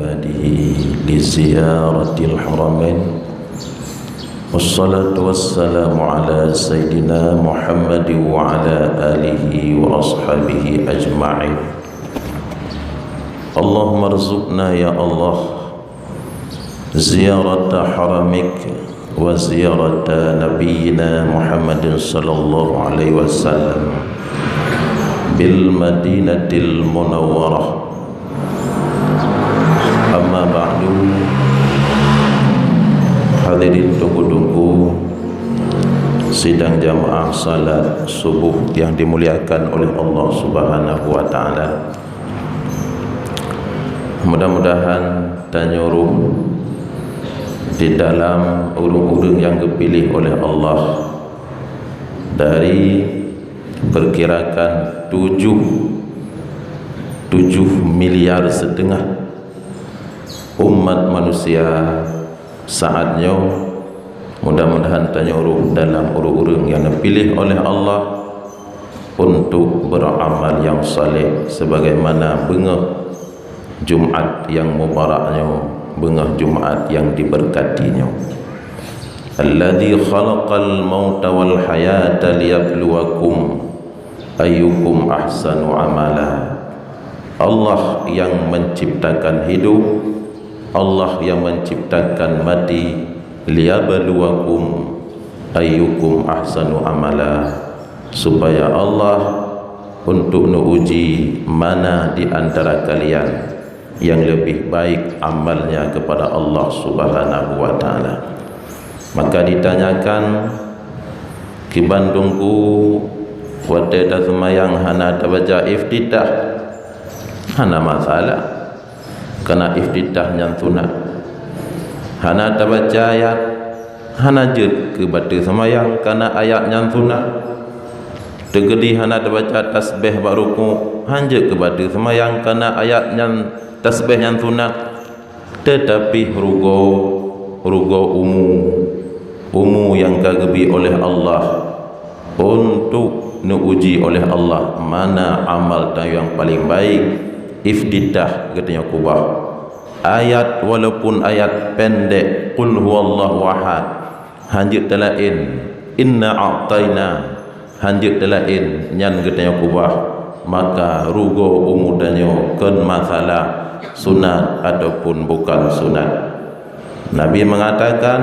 عباده لزيارة الحرمين والصلاة والسلام على سيدنا محمد وعلى آله وأصحابه أجمعين. اللهم ارزقنا يا الله زيارة حرمك وزيارة نبينا محمد صلى الله عليه وسلم بالمدينة المنورة. Amma ba'du. Hadirin tunggu-tunggu sidang jamaah salat subuh yang dimuliakan oleh Allah Subhanahu wa taala. Mudah-mudahan tanyuruh di dalam urung-urung yang dipilih oleh Allah dari perkirakan 7,5 miliar umat manusia saatnya mudah-mudahan tanyuruh dalam urung-urung yang dipilih oleh Allah untuk beramal yang saleh sebagaimana bengah Jumaat yang mubaraknya, bengah Jumaat yang diberkatinya. Alladzi khalaqal mauta wal hayata liyabluwakum ayyukum ahsanu amala. Allah yang menciptakan hidup, Allah yang menciptakan mati, liyabluwakum ayyukum ahsanu amala, supaya Allah untuk menguji mana di antara kalian yang lebih baik amalnya kepada Allah Subhanahu wa taala. Maka ditanyakan ke Bandungku wate dah semayang hana baca iftitah, hana masalah kena iftitah yang sunat, hana baca ayat, hana je ke batu semayang kena ayat yang sunat, tegedi hana baca tasbih baruku hanje ke batu semayang kena ayat yang tasbih yang sunat. Tetapi rugo umu yang kagebi oleh Allah untuk diuji oleh Allah mana amal yang paling baik. Iftitah katanya kubah ayat, walaupun ayat pendek, qul huwallahu ahad, hanjit telain inna a'taina, hanjit telain nyan katanya kubah. Maka rugo umudanya ken masalah sunat ataupun bukan sunat. Nabi mengatakan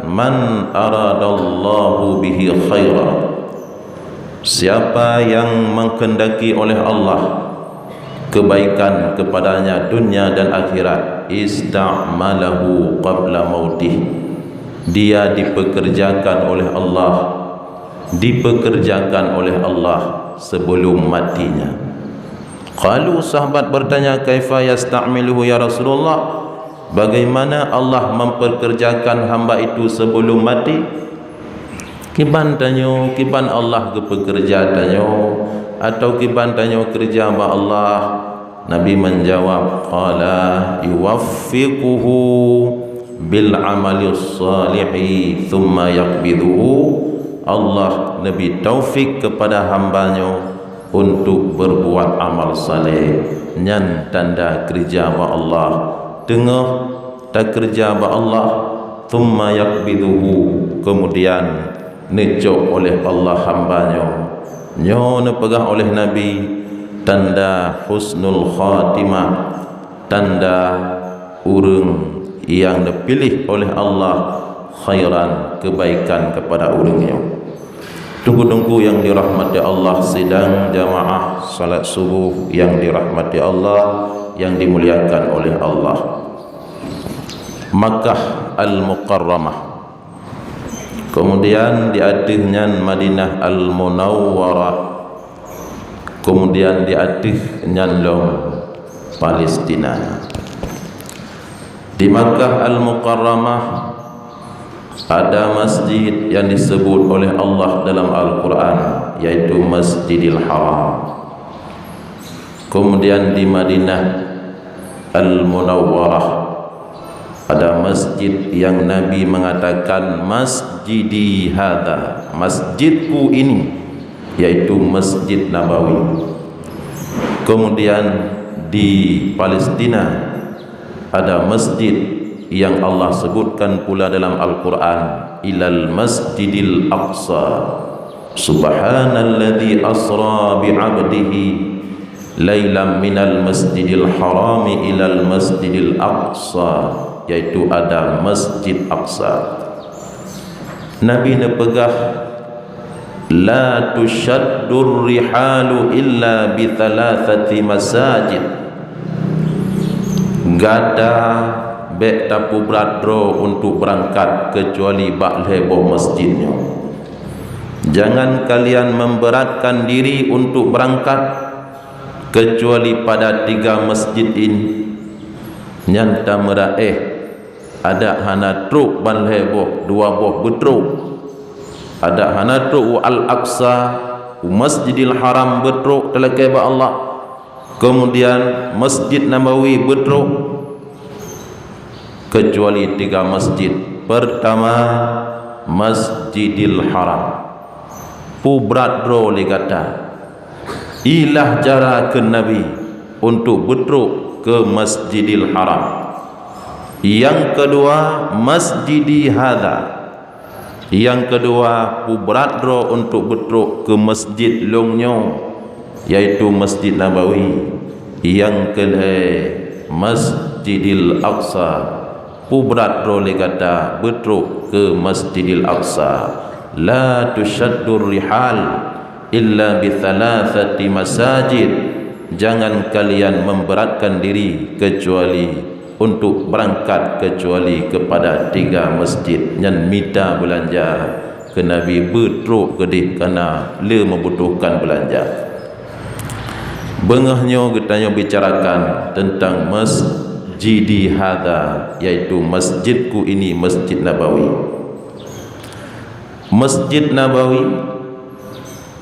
man aradallahu bihi khaira, siapa yang menghendaki oleh Allah kebaikan kepadanya dunia dan akhirat, ista'malahu qabla mautih, dia dipekerjakan oleh Allah, dipekerjakan oleh Allah sebelum matinya. Qalu, sahabat bertanya, kaifa yasta'miluhu ya Rasulullah, bagaimana Allah memperkerjakan hamba itu sebelum mati? Kiban tanyo, kiban Allah ke pekerja tanyo, atau kiban tanyo kerja hamba Allah? Nabi menjawab, qala yuwaffiquhu bil amali salihi thumma yaqbiduhu. Allah Nabi taufik kepada hambanya untuk berbuat amal saleh, nyan tanda kerja ba Allah, tengah tak kerja ba Allah, thumma yaqbiduhu, kemudian necok oleh Allah hambanya, nyo nepegah oleh Nabi tanda husnul khatimah, tanda urang yang dipilih oleh Allah khairan, kebaikan kepada urangnya. Tunggu-tunggu yang dirahmati Allah, sidang jamaah salat subuh yang dirahmati Allah, yang dimuliakan oleh Allah. Makkah Al-Mukarramah, kemudian diadihnya Madinah Al-Munawwarah, kemudian diadihnya Palestina. Di Makkah Al-Mukarramah ada masjid yang disebut oleh Allah dalam Al-Quran, yaitu Masjidil Haram. Kemudian di Madinah Al-Munawwarah ada masjid yang Nabi mengatakan masjidi hadza, masjidku ini, yaitu Masjid Nabawi. Kemudian di Palestina ada masjid yang Allah sebutkan pula dalam Al-Quran, ilal masjidil aqsa subhanalladzi asra bi'abdihi lailam minal masjidil harami ilal masjidil aqsa, yaitu ada masjid aqsa. Nabi nepegah la tushaddur rihalu illa bi thalathati masajid, gada bek tapu beradro untuk berangkat kecuali bak leboh masjidnya. Jangan kalian memberatkan diri untuk berangkat kecuali pada 3 masjid ini. Nyanta meraih ada hana truk ban leboh 2 boh betruk, ada hana truk Al-Aqsa Masjidil Haram betruk telekai ba Allah, kemudian Masjid Nabawi betruk, kecuali 3 masjid. Pertama Masjidil Haram pu beradro le kata ilah cara ke Nabi untuk betruk ke Masjidil Haram. Yang kedua Masjidi hadha, yang kedua pu beradro untuk betruk ke Masjid Longnyo, yaitu Masjid Nabawi. Yang kedua Masjidil Aqsa pu beradro le kata betruk ke Masjidil Aqsa. La tushaddur rihal illa bi thalathati masajid, jangan kalian memberatkan diri kecuali untuk berangkat kecuali kepada 3 masjid. Yang minta belanja ke Nabi betruk kedih kerana le membutuhkan belanja. Bengahnya kita bicarakan tentang masjidi hadha, yaitu masjidku ini, Masjid Nabawi. Masjid Nabawi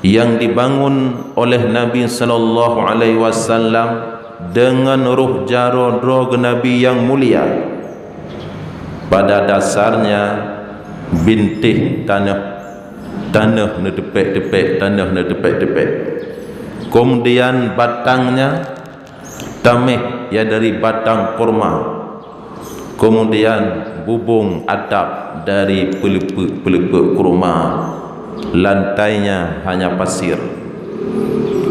yang dibangun oleh Nabi sallallahu alaihi wasallam dengan ruh jaro drog Nabi yang mulia. Pada dasarnya bintih tanah nedepek-depek, tanah nedepek-depek. Kemudian batangnya tameh ya dari batang kurma. Kemudian bubung atap dari pelepuk kurma. Lantainya hanya pasir.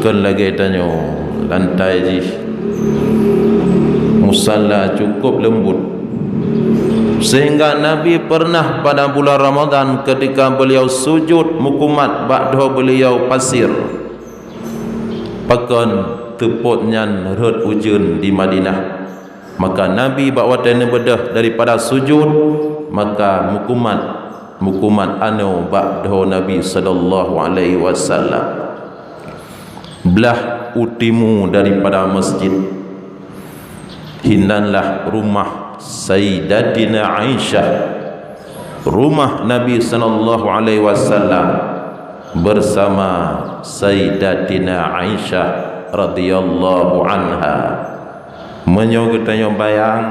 Kan lagi tanya lantai ji musalla cukup lembut, sehingga Nabi pernah pada bulan Ramadan ketika beliau sujud mukumat ba'da beliau pasir pakan teputnya rut ujun di Madinah, maka Nabi bawa tena bedah daripada sujud, maka mukumat anu ba'da Nabi sallallahu alaihi wasallam belah utimu daripada masjid. Hindanlah rumah Sayyidatina Aisyah, rumah Nabi sallallahu alaihi wasallam bersama Sayyidatina Aisyah radhiyallahu anha. Menyogetanya bayang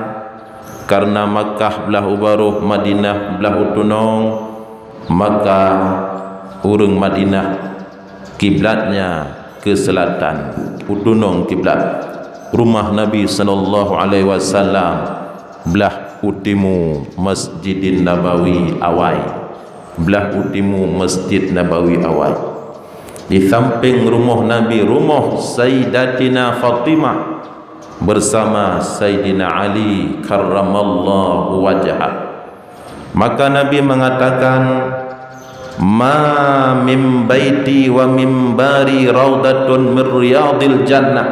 karena Makkah belah ubaruh, Madinah belah utunong, maka urang Madinah kiblatnya ke selatan, utunong kiblat. Rumah Nabi sallallahu alaihi wasallam belah utimu Masjidin Nabawi awai, belah utimu Masjid Nabawi awai. Di samping rumah Nabi, rumah Sayyidatina Fatimah bersama Sayyidina Ali karramallahu wajhah. Maka Nabi mengatakan, ma min baiti wa mimbari raudatun min riyadil jannah.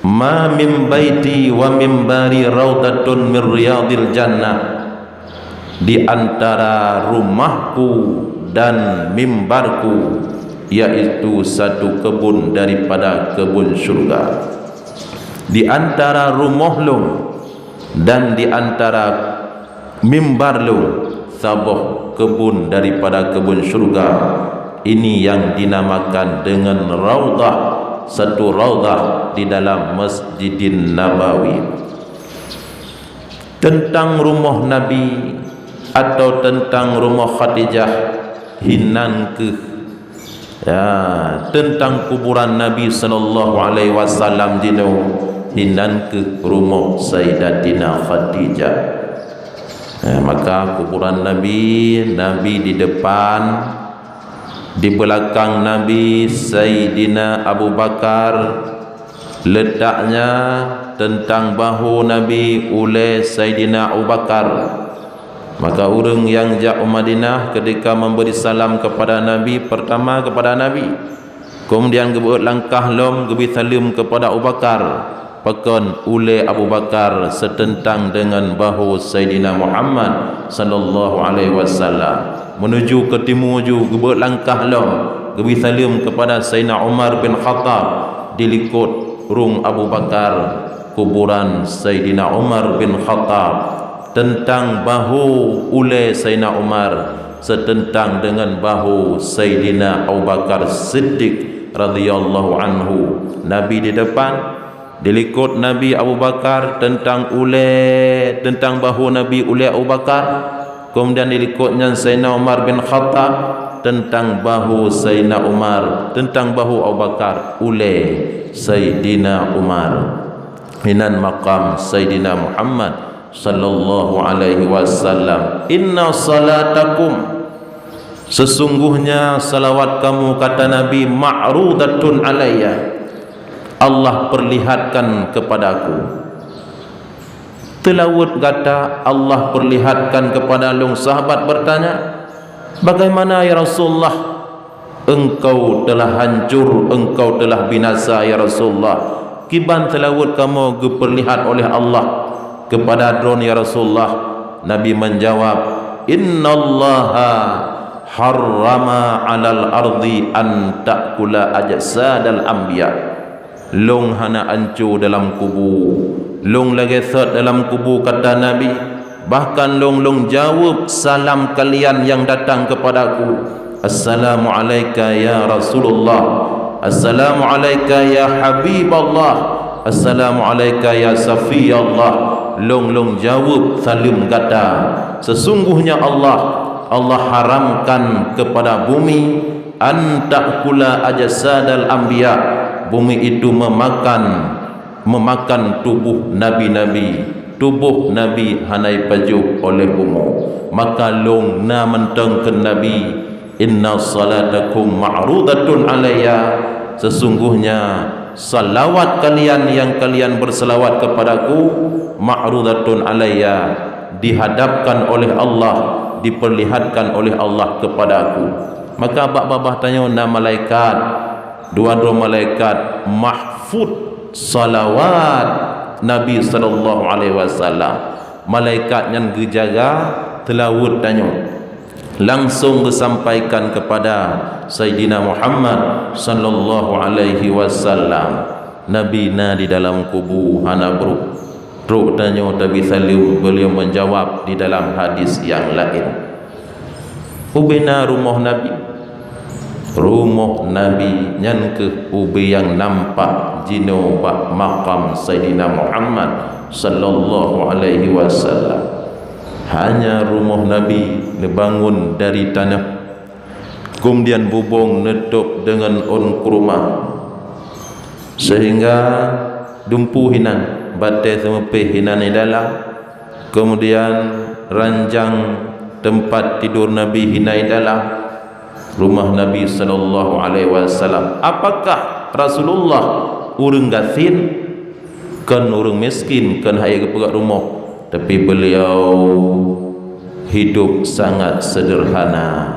Ma min baiti wa mimbari raudatun min riyadil jannah. Di antara rumahku dan mimbarku, yaitu satu kebun daripada kebun syurga. Di antara rumah lu dan di antara mimbar lu sabuh kebun daripada kebun syurga. Ini yang dinamakan dengan raudah, satu raudah di dalam Masjidin Nabawi. Tentang rumah Nabi atau tentang rumah Khadijah hinan ke tentang kuburan Nabi sallallahu alaihi wasallam dino hinan ke rumah Sayyidatina Khadijah. Maka kuburan Nabi di depan, di belakang Nabi Sayyidina Abu Bakar, letaknya tentang bahu Nabi oleh Sayyidina Abu Bakar. Maka orang yang jak Madinah ketika memberi salam kepada Nabi, pertama kepada Nabi, kemudian gebuat langkah lom gebi salim kepada Abu Bakar, pekan oleh Abu Bakar setentang dengan bahu Sayyidina Muhammad sallallahu alaihi wasallam. Menuju ke timur ju gebuat langkah lom gebi salim kepada Sayyidina Umar bin Khattab, dilikut rung Abu Bakar kuburan Sayyidina Umar bin Khattab, tentang bahu oleh Sayyidina Umar setentang dengan bahu Sayyidina Abu Bakar Siddiq radhiyallahu anhu. Nabi di depan, dilikut Nabi Abu Bakar tentang bahu Nabi oleh Abu Bakar, kemudian dilikutnya Sayyidina Umar bin Khattab tentang bahu Sayyidina Umar, tentang bahu Abu Bakar oleh Sayyidina Umar. Minan maqam Sayyidina Muhammad sallallahu alaihi wasallam, inna salatakum, sesungguhnya salawat kamu, kata Nabi, ma'rudatun alayya, Allah perlihatkan kepadaku. Telawut kata Allah perlihatkan kepada lung. Sahabat bertanya, bagaimana ya Rasulullah, engkau telah hancur, engkau telah binasa ya Rasulullah, kiban telawut kamu diperlihat oleh Allah kepada drone ya Rasulullah. Nabi menjawab, innallaha harrama 'alal ardi an ta'kula ajsadal anbiya. Long hana ancu dalam kubu, long lagi thot dalam kubu, kata Nabi. Bahkan long jawab salam kalian yang datang kepadaku, assalamu alayka ya Rasulullah, assalamu alayka ya Habiballah, assalamu alayka ya Safiyallah. Long jawab salim kata, sesungguhnya Allah haramkan kepada bumi an ta'kula ajsadal anbiya, bumi itu memakan tubuh nabi-nabi, tubuh nabi hanai pajuk oleh bumi. Maka long na mentengken Nabi, inna salatakum ma'rudatun alayya, sesungguhnya salawat kalian yang kalian berselawat kepadaku, ma'rudatun alayya, dihadapkan oleh Allah, diperlihatkan oleh Allah kepadaku. Maka babah tanya na malaikat, dua malaikat mahfud salawat Nabi sallallahu alaihi wasallam, malaikat yang dijaga telawut tanya, langsung disampaikan kepada Sayyidina Muhammad sallallahu alaihi wasallam. Nabi na di dalam kubu hana bro tanya Nabi salim, beliau menjawab di dalam hadis yang lain, ubena rumah Nabi nyan ke ubi yang nampak jino bak makam Sayyidina Muhammad sallallahu alaihi wasallam. Hanya rumah Nabi dibangun dari tanah, kemudian bubung nutup dengan kurma, sehingga dumpu hinan, batai semepih hinan di dalam, kemudian ranjang tempat tidur Nabi hinan di dalam rumah Nabi sallallahu alaihi wasallam. Apakah Rasulullah urang gasin, kan urang miskin, kan hayat kepegat rumah, tapi beliau hidup sangat sederhana.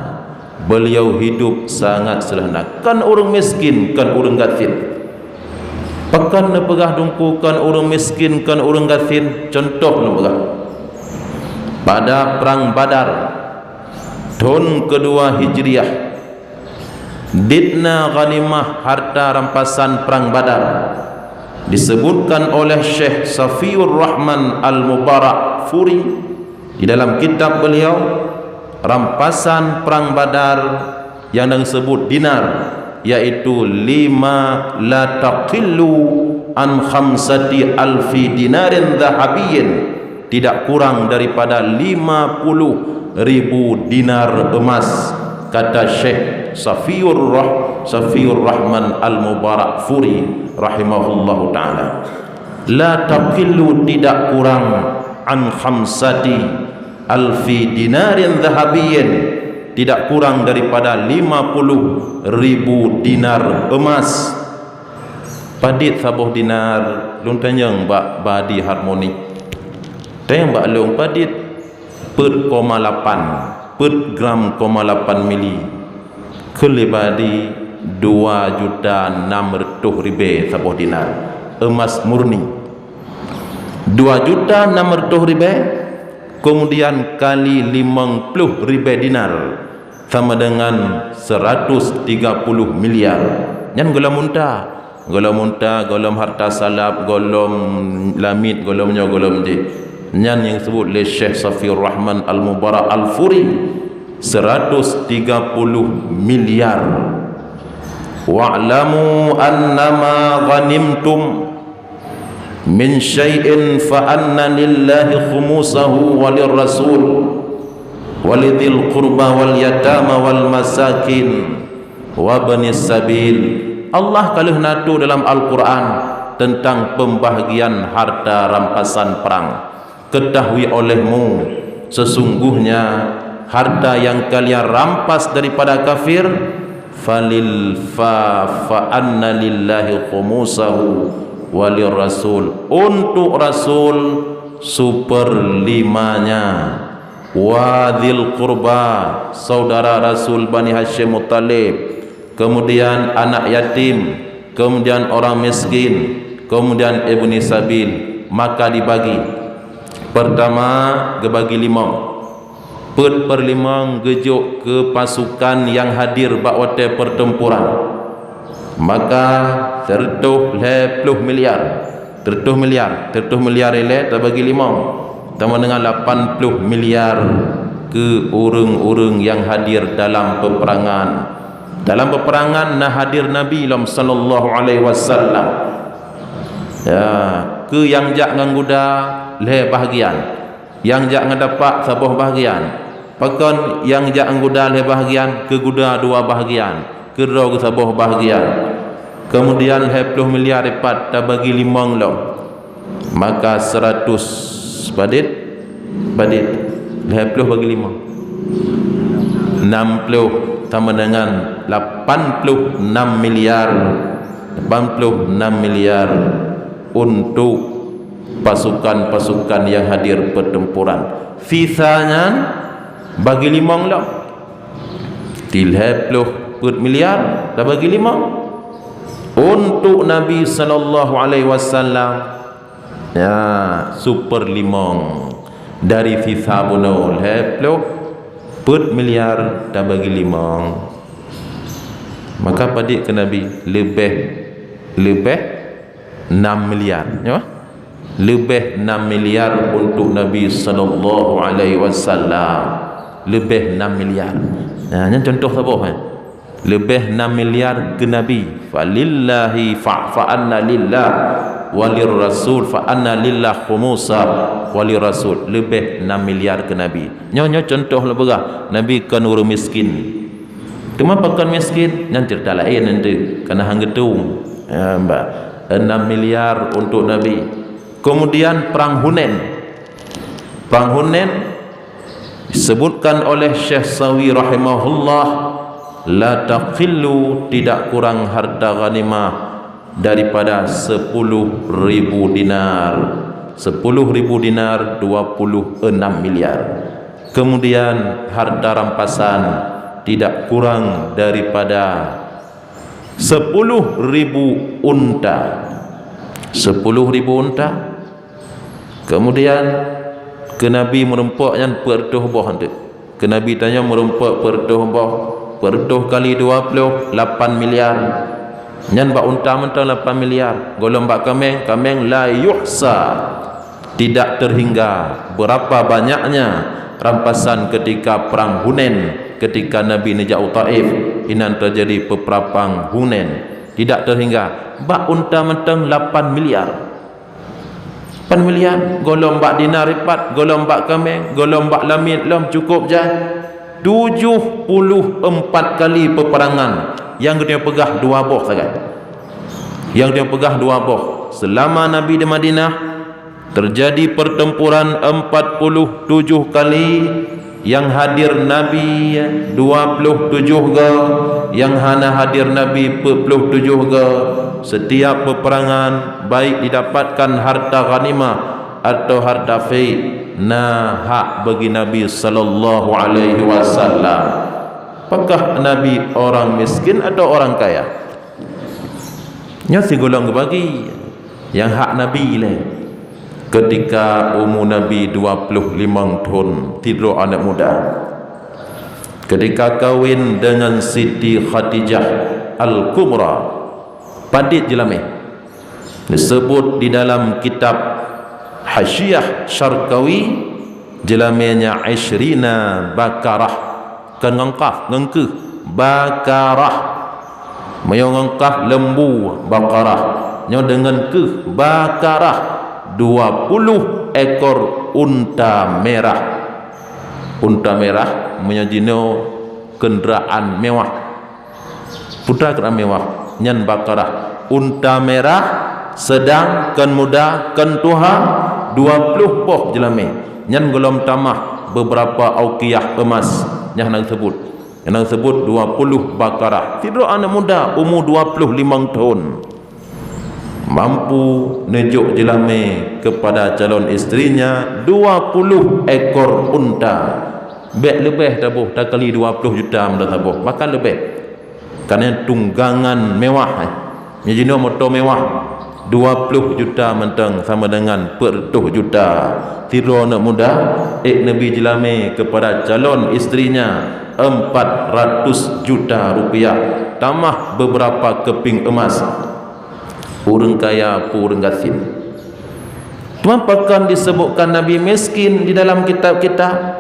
Beliau hidup sangat sederhana. Kan orang miskin, kan orang gatin. Pekan nepegah dungku, kan orang miskin, kan orang gatin. Contoh nepegah, pada perang Badar tahun kedua Hijriah, ditna ghanimah harta rampasan perang Badar, disebutkan oleh Syekh Safiur Rahman Al-Mubarak Furi di dalam kitab beliau, rampasan perang Badar yang disebut dinar, yaitu 5 la taqillu an 5 alfi dinarin dhahabiyyin, tidak kurang daripada 50.000 dinar emas, kata Syekh Safiur Rahman Al-Mubarak Furi rahimahullahu ta'ala. la taqillu, tidak kurang, an khamsati alfi dinarin dhahabiyyin, tidak kurang daripada 50.000 dinar emas. Padit sabuh dinar lung tanyang bak badi harmoni tanyang bak lung padit per 0,8 per gram 0,8 mili kele badi 2.600.000 sabuh dinar emas murni. 2.600.000 kemudian kali 50.000 dinar sama dengan 130 miliar. Yang golong munta, golong harta salap, golong lamit, golongnya golong di. Yang yang sebut oleh Syekh Safiyur Rahman Al-Mubarak Al-Furi 130 miliar. Wa'lamu annama ghanimtum min syai'in fa anna lillahi khumusahu walirrasul walidhil qurba wal yatama wal masakin wa banis sabil. Allah kalau natu dalam Al-Quran tentang pembahagian harta rampasan perang, ketahui olehmu sesungguhnya harta yang kalian rampas daripada kafir fa anna lillahi khumusahu walir rasul, untuk rasul seperlimanya, wadhil qurba saudara rasul Bani Hashim Muttalib, kemudian anak yatim, kemudian orang miskin, kemudian ibni sabil, maka dibagi. Pertama dibagi 5 per 5 gejuk ke pasukan yang hadir bakwate pertempuran, maka 30 miliar ile terbagi 5 sama dengan 80 miliar ke orang-orang yang hadir dalam peperangan. Dalam peperangan nah hadir Nabi sallallahu alaihi wasallam. Ya, ke yang jak ngangguda le bahagian, yang jak ngedapak sabuh bahagian. Pakon yang jak ngangguda le bahagian, ke guda 2 bahagian, ke ro ke sabuh bahagian. Kemudian 20 miliar dapat dah bagi 5 lo. Maka 100 badit 20 bagi 5 60 sama dengan 86 miliar untuk pasukan-pasukan yang hadir pertempuran. Sisanya bagi 5 lah 30 miliar dah bagi 5 untuk Nabi sallallahu alaihi wasallam. Ya, super 5 dari sisa bunul 30 miliar dah bagi 5, maka padik ke Nabi lebih 6 miliar ya? Lebih 6 miliar untuk Nabi sallallahu alaihi wasallam, lebih 6 miliar. Nah, ini contoh apa lebih 6 miliar ke Nabi. Falillahi fa'anna lillah walir rasul fa anna lillah khumusa walir rasul, lebih 6 miliar ke Nabi. Nyonya contoh lah berah Nabi kan orang miskin, cuma pakan miskin nanti dah lain nanti kena hang getung ya, 6 miliar untuk Nabi. Kemudian perang Hunain disebutkan oleh Syekh Sawi rahimahullah, la taqillu, tidak kurang harta ghanimah daripada 10.000 dinar. 10.000 dinar 26 miliar. Kemudian harta rampasan tidak kurang daripada 10.000 unta. 10.000 unta. Kemudian ke Nabi merempak yang pertuh boh nanti. Ke Nabi tanya merempak pertuh boh, pertuh kali 28 miliar. Nyan bak unta mentang 8 miliar. Golong bak kameng la yuhsa, tidak terhingga berapa banyaknya rampasan ketika perang Hunain, ketika Nabi nejau Taif inan terjadi peperang Hunain, tidak terhingga. Bak unta mentang 8 miliar. 8 miliar golong bak dinar ripat, golong bak kameng, golong bak lamit lom cukup je 74 kali peperangan. Yang dia pegah 2 boh saja. Yang dia pegah 2 boh selama Nabi di Madinah terjadi pertempuran 47 kali. Yang hadir Nabi 27 ke, yang hana hadir Nabi 47 ke. Setiap peperangan baik didapatkan harta ghanimah atau harta fai, nah hak bagi Nabi sallallahu alaihi wasallam. Apakah Nabi orang miskin atau orang kaya? Nya si golong bagi yang hak Nabi lah. Ketika umur Nabi 25 tahun, tidur anak muda. Ketika kahwin dengan Siti Khadijah Al-Kubra, padit jelame. Disebut di dalam kitab Hasyiah Syarqawi, jelamenya Ishrina Bakarah. Kan ngangkaf, ngengkeh Bakarah. Mayo ngangkaf lembu Bakarah. Nyo dengan ke Bakarah. 20 ekor unta merah. Unta merah menyajino kenderaan mewah. Putra kenderaan mewah. Nyan Bakarah. Unta merah sedang ken muda ken tuha 20 poh jelame. Nyan golom tamah beberapa auqiyah emas. Yang nang sebut. Yang nang sebut 20 Bakarah. Tidur anak muda umur 25 tahun. Mampu nejuk jelame kepada calon istrinya 20 ekor unta. Bek lebih tabuh, tak kali 20 juta mudah tabuh, bahkan lebih. Kerana tunggangan mewah. Nyajino motor mewah 20 juta mentang sama dengan per 2 juta. Tiro anak muda Nabi jelame kepada calon istrinya 400 juta rupiah, tambah beberapa keping emas. Orang kaya, orang gasin. Apakah disebutkan Nabi miskin di dalam kitab kita?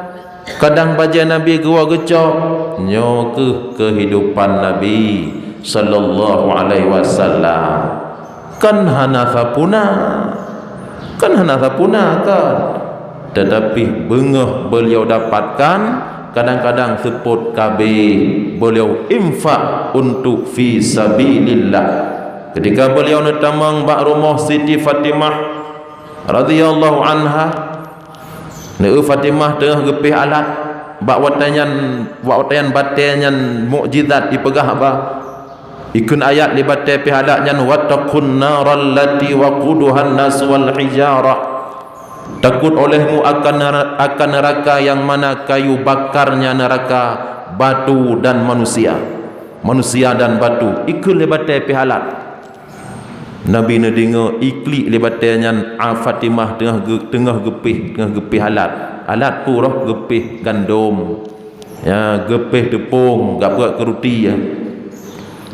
Kadang baca Nabi gua gecok. Nyo kehidupan Nabi sallallahu alaihi wasallam. Kan hanafapuna. Kan hanafapuna kan. Tetapi bengah beliau dapatkan, kadang-kadang sebut kabeh beliau infak untuk fi sabilillah. Ketika beliau netamang bak rumah Siti Fatimah radhiyallahu anha, ne Fatimah tengah gepih alat bak watayan batenyan mukjizat dipegah apa? Ikun ayat li batai pi alat nyan wattaqun naral lati waquduhan nas wal hijarah. Takut olehmu akan neraka yang mana kayu bakarnya neraka batu dan manusia. Manusia dan batu. Ikun li batai pi alat. Nabi ne dengar iklik lebatannya Fatimah tengah gepih alat. Alat purah gepih gandum. Ya, gepih tepung, gak buat keruti ya.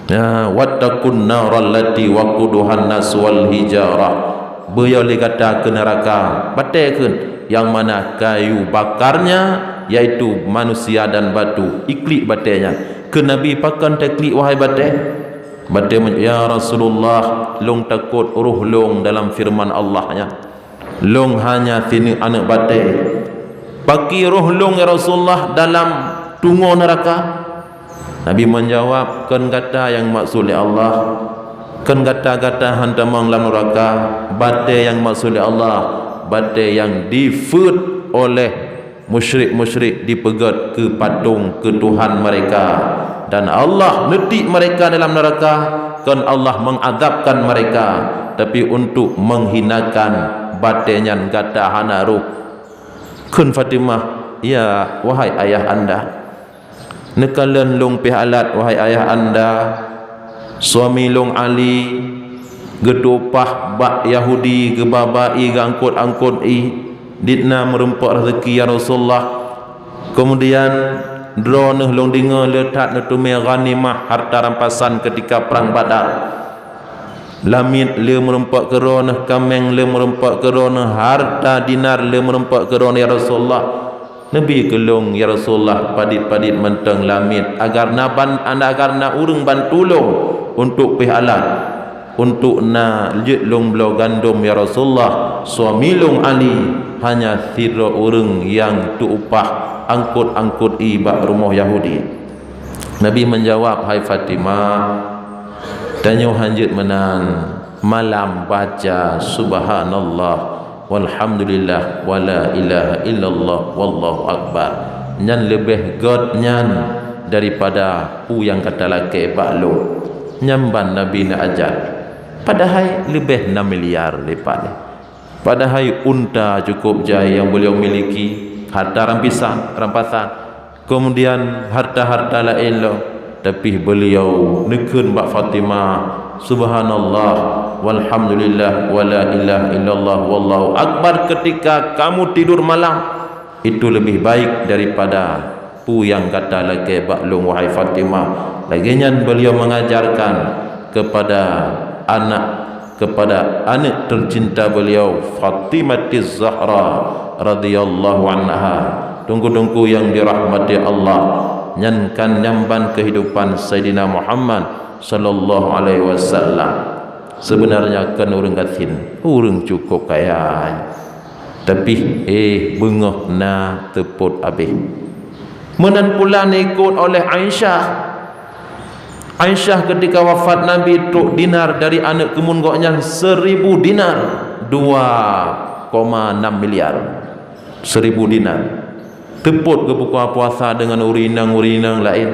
Ya, wattaqun naral lati waquduhan nas wal hijarah. Beliau kata ke neraka, batekeun yang mana kayu bakarnya yaitu manusia dan batu. Iklik batenya. Ke Nabi pakan teklik wahai batai. Batai ya Rasulullah, long takut uruh long dalam firman Allahnya. Long hanya sini anak batai. Paki roh long ya Rasulullah dalam tungo neraka. Nabi menjawab, kan kata yang maksud Allah, kan kata-kata hantamang dalam neraka. Batai yang maksud Allah, batai yang difut oleh musyrik-musyrik dipegat ke patung ke Tuhan mereka. Dan Allah netik mereka dalam neraka, kan Allah mengadabkan mereka, tapi untuk menghinakan batenya kata hanaruh. Kun Fatimah, ya wahai ayah anda, nekalan long pihalat wahai ayah anda, suami long Ali gedopah bak Yahudi gebabai gangkut-angkut ditna merempak rezeki ya Rasulullah. Kemudian drone long dengar letak netume ghanimah harta rampasan ketika perang Badar. Lamit le merempak kerana kameng le merempak kerana harta dinar le merempak kerana ya Rasulullah. Nabi kelong ya Rasulullah padit-padit menteng lamit agar naban anda agar na urang bantulong untuk pihalat untuk na jet long belo gandum ya Rasulullah. Suami long Ali hanya tira urang yang tu upah angkut-angkut ibak rumah Yahudi. Nabi menjawab, hai Fatimah, tanya hanjit menan, malam baca subhanallah walhamdulillah wala ilaha illallah wallahu akbar, nyan lebih god nyan daripada yang kata laki baklo nyamban Nabi nak ajar. Padahal lebih 6 miliar lipat. Padahal unta cukup jaya yang beliau miliki, harta rampasan, kemudian harta-harta lain lo, tapi beliau nekun Mbak Fatimah subhanallah walhamdulillah wala ilaha illallah wallahu akbar ketika kamu tidur malam, itu lebih baik daripada yang kata lagi baklung wahai Fatimah. Laginya beliau mengajarkan kepada anak tercinta beliau Fatimah Zahra radhiyallahu anha, tunggu-tunggu yang dirahmati Allah, nyankan nyamban kehidupan Sayyidina Muhammad sallallahu alaihi wasallam. Sebenarnya kan orang katin orang cukup kaya, tapi bengah na teput habis. Menan pula ikut oleh Aisyah ketika wafat Nabi truk dinar dari anak kemunggoknya 1000 dinar, 2,6 miliar. 1000 dinar teput ke buka puasa dengan urinang lain,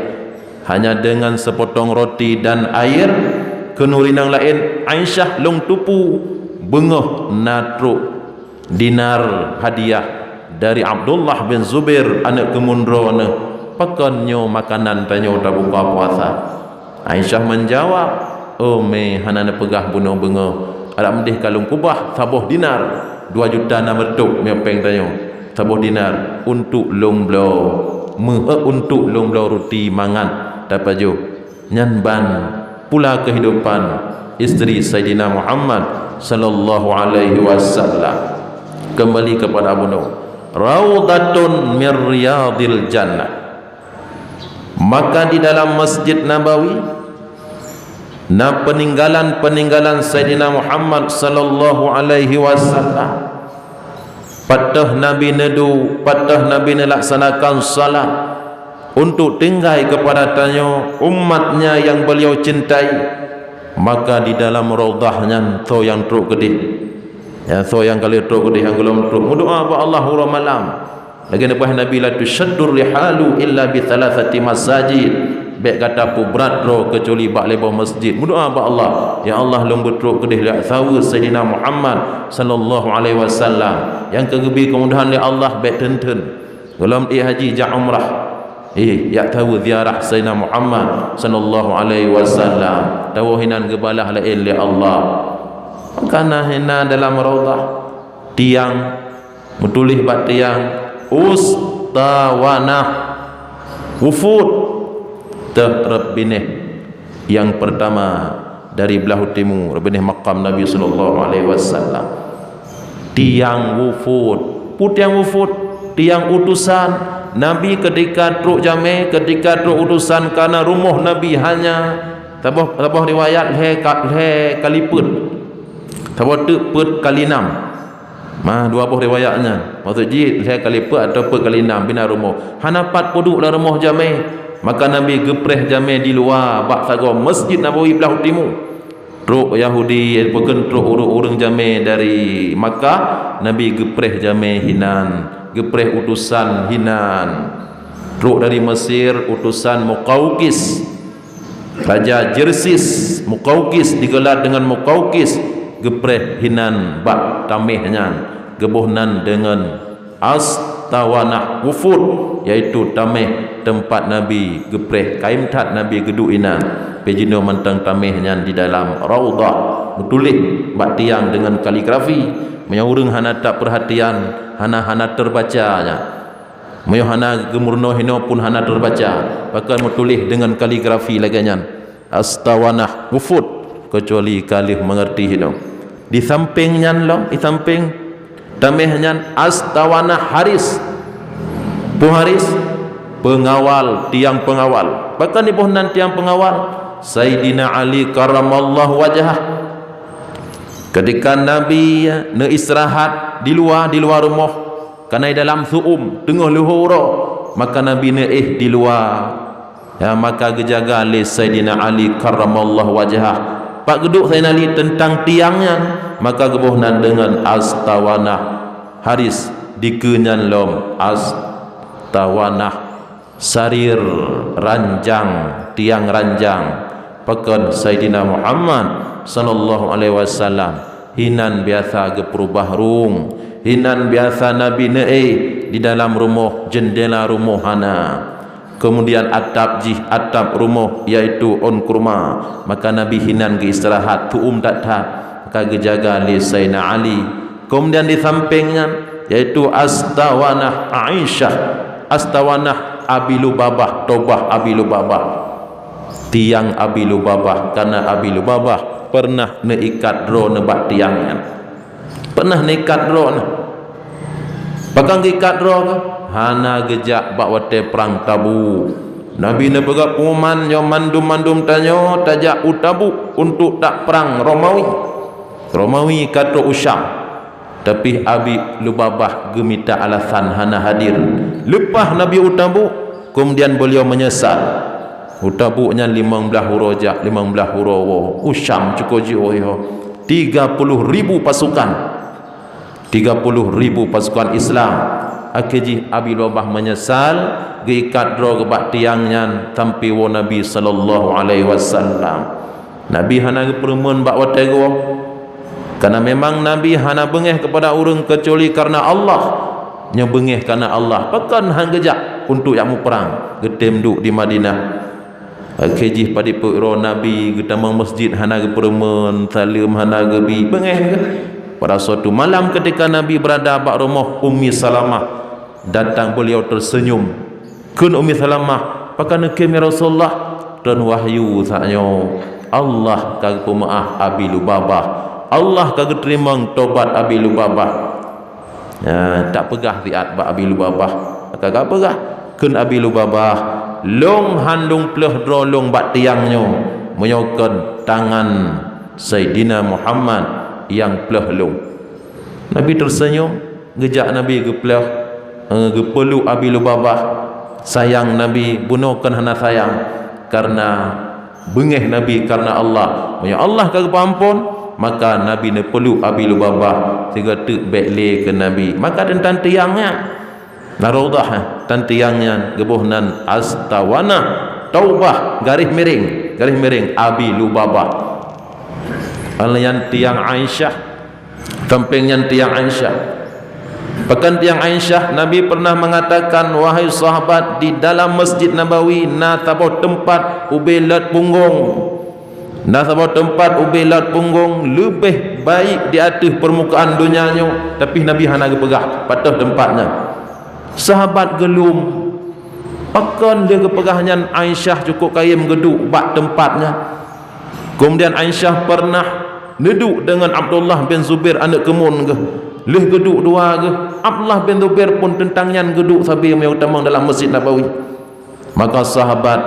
hanya dengan sepotong roti dan air ke urinang lain. Aisyah long tupu bengah na truk dinar hadiah dari Abdullah bin Zubair anak kemundro ne pakannya makanan tanyo dah buka puasa. Aisyah menjawab, oh me hanana pegah bunuh bengo ada mendih kalung kubah sabuh dinar 2 juta na metuk me peng tanyo sabuh dinar untuk longblo untuk longblo roti mangan tapaju nyanban pula kehidupan isteri Sayyidina Muhammad sallallahu alaihi wasallam. Kembali kepada Abu Nuh, Raudatun min riyadil jannah. Maka di dalam Masjid Nabawi peninggalan Sayyidina Muhammad sallallahu alaihi wasallam, patah Nabi nedu, patah Nabi melaksanakan salat untuk tinggal kepada tanya umatnya yang beliau cintai. Maka di dalam raudahnya to yang truk gedih, ya so yang kali truk gedih yang belum truk berdoa kepada Allah hura malam. Lagi lepas Nabi la tushaddur rihalu illa bi thalathati masajid, baik kata pu berat ro kecuali bak lebah masjid. Berdoa kepada Allah, ya Allah long betruk gedih lihat sawu Sayyidina Muhammad sallallahu alaihi wasallam yang kegebi kemudahan li Allah baik tenten dalam haji ja umrah ya tahu ziarah Sayyidina Muhammad sallallahu alaihi wasallam, tahu hinan gebalah lain li Allah. Karena hina dalam raudah tiang mutulih bat tiang ustawanah wufud terbinih yang pertama dari belah timur benih maqam Nabi sallallahu alaihi wasallam. Tiang wufud, tiang wufud, tiang utusan Nabi ketika truk jame, ketika truk utusan karena rumah Nabi hanya tabah riwayat he kaliput, tabah teput kali 6. Dua buah riwayatnya. Maksud jid he kaliput atau put kali 6 bina rumah. Hanapat poduk dalam rumah jame. Maka Nabi gepreh jame di luar bak sago Masjid Nabawi belah timur. Truk Yahudi bukan truk urung jame dari Makkah, Nabi gepreh jame hinan, gepreh utusan hinan. Truk dari Mesir utusan Muqawqis, Raja Jersis Muqawqis digelar dengan Muqawqis, gepreh hinan bak tamihnya gebuhnan dengan astawanah wufud, yaitu tamih tempat Nabi gepreh kaim tat Nabi geduk inan pejino mentang tamihnya di dalam raudah betulih bak tiang dengan kaligrafi menyurung hana tak perhatian hana terbacanya meyo hana gemurno hino pun hana terbaca, bahkan metulih dengan kaligrafi laganya astawanah wufud kecuali kalih mengerti hino. Di sampingnya lo, di samping tamihnya astawanah haris, Haris pengawal, tiang pengawal. Bahkan di bohnan tiang pengawal Sayyidina Ali karamallahu wajhah ketika Nabi istirahat di luar rumah karena dalam suum tengah luhur, maka Nabi di luar ya, maka gejaga li Sayyidina Ali karamallahu wajhah pak geduk Sayyidina Ali tentang tiangnya, maka gebuhnan dengan astawanah haris dikenyan lom astawanah sarir ranjang tiang ranjang pekan Sayyidina Muhammad sallallahu alaihi wasallam hinan biasa ge perubah rung hinan biasa Nabi di dalam rumah jendela rumah hana, kemudian atap rumah iaitu on kurma, maka Nabi hinan ke istirahat tuum tak maka gejaga li Sayyidina Ali. Kemudian di sampingnya yaitu astawanah Aisyah, astawanah Abi Lubabah, tobah Abi Lubabah, tiang Abi Lubabah, karena Abi Lubabah pernah neikat ro nebak tiangnya, pernah neikat ro bakang ikat ro hana gejak bak wate perang Tabu. Nabi ne begak pengumuman yo mandum tanyo tajak utabu untuk tak perang Romawi kata Usyam, tapi Abi Lubabah gemita alasan hana hadir. Lepas Nabi utabu, kemudian beliau menyesal. Utabunya 15 hurajak 15 hurawa Usyam cukup jiwa 30,000 pasukan, 30,000 pasukan Islam. Akhirnya Abi Lubabah menyesal gikat dro gebak tiangnya sampai wa Nabi sallallahu alaihi wasallam. Nabi hana permun bak watego, karena memang Nabi hana bengeh kepada orang kecuali karena Allah, nya bengeh karena Allah. Pekan hang gejak untuk yang perang getem duk di Madinah. Akhirnya pada pura Nabi getamang masjid hana permun salim hana gebi bengeh. Pada suatu malam ketika Nabi berada bak rumah Ummi Salamah, datang beliau tersenyum. Kun Ummi Salamah, pakana kami Rasulullah dan wahyu saknyo Allah kag pemaaf Abi Lubabah, Allah kag terima tobat Abi Lubabah. Ya, tak pegah riat bak Abi Lubabah. Kagak pegah. Kun Abi Lubabah long handung pleh drolong bak tiangnyo menyokan tangan Sayyidina Muhammad yang pleh long. Nabi tersenyum, gejak Nabi gepleh gepeluk Abi Lubabah, sayang Nabi, bunuhkan hana sayang karena bengeh Nabi karena Allah. Ya Allah kagak ampun, maka Nabi ne peluk Abi Lubabah sehingga tek bekle ke Nabi. Maka tentang tiangnya narodah tan tiangnya gebuhnan astawana taubah garis miring Abi Lubabah. Alayan tiang Aisyah, sampingnya tiang Aisyah. Bahkan tiang Aisyah, Nabi pernah mengatakan, wahai sahabat, di dalam Masjid Nabawi nasabah tempat ubelat punggung, nasabah tempat ubelat punggung lebih baik di atas permukaan dunianya, tapi Nabi hana gepegah patah tempatnya. Sahabat gelum, pakan dia gepegahnya Aisyah cukup kayem geduk bak tempatnya. Kemudian Aisyah pernah neduk dengan Abdullah bin Zubair anak kemun ke, leh geduk dua ke. Abdullah bin Zubair pun tentangnya geduk sabi yang utama dalam Masjid Nabawi. Maka sahabat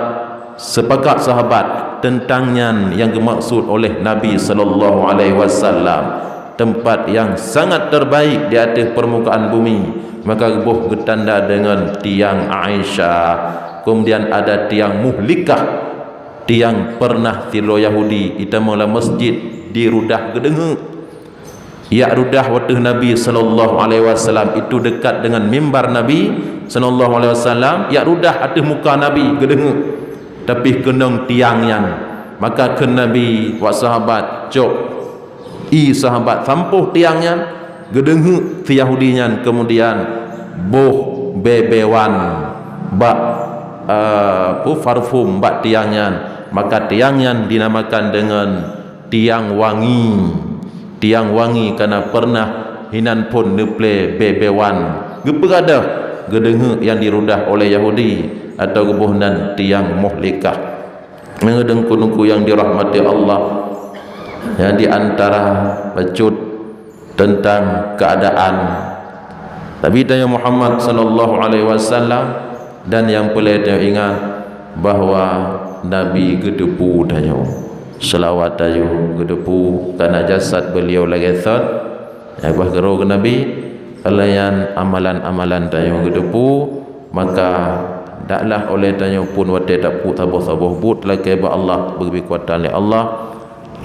sepakat sahabat tentangnya yang dimaksud oleh Nabi sallallahu alaihi wasallam, tempat yang sangat terbaik di atas permukaan bumi. Maka gebuh getanda dengan tiang Aisyah. Kemudian ada tiang Muhlikah, tiang pernah tilo Yahudi itamalah masjid di rudah gedenge. Ya rudah waktu Nabi sallallahu alaihi wasallam itu dekat dengan mimbar Nabi sallallahu alaihi wasallam. Ya rudah atas muka Nabi gedenge, tapi kenang tiangnya. Maka ke Nabi wa sahabat cok sahabat sampuh tiangnya gedenge ti Yahudinya. Kemudian boh bebewan bak parfum bak tiangnya. Maka tiangnya dinamakan dengan tiang wangi, tiang wangi karena pernah hinan pun neple bebewan gepegada gedenge yang dirudah oleh Yahudi atau gebuhnan tiang Muhlikah. Mengedeng kunungku yang dirahmati Allah, yang diantara bacut tentang keadaan Nabi Muhammad sallallahu alaihi wasallam, dan yang boleh dia ingat bahawa Nabi gedepu dayo selawat dayo gedepu karena jasad beliau lagi thot bah gero ke Nabi alayan amalan-amalan dayo gedepu. Maka taklah oleh dayo pun wate tak pu tabuh but lagi ba Allah bagi kuatan oleh Allah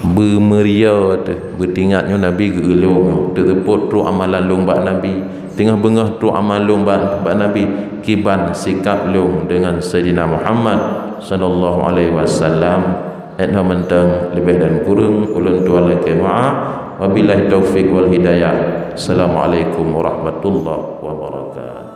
bermeria tu bertingatnya Nabi gelung terput tu amalan long bak Nabi tengah bengah tu amal long bak Nabi kiban sikap long dengan Sayyidina Muhammad sallallahu alaihi wasallam. Etna mentang lebih dan kurang ulun tuan lagi maaf. Wabillahi taufiq wal hidayah. Assalamualaikum warahmatullahi wabarakatuh.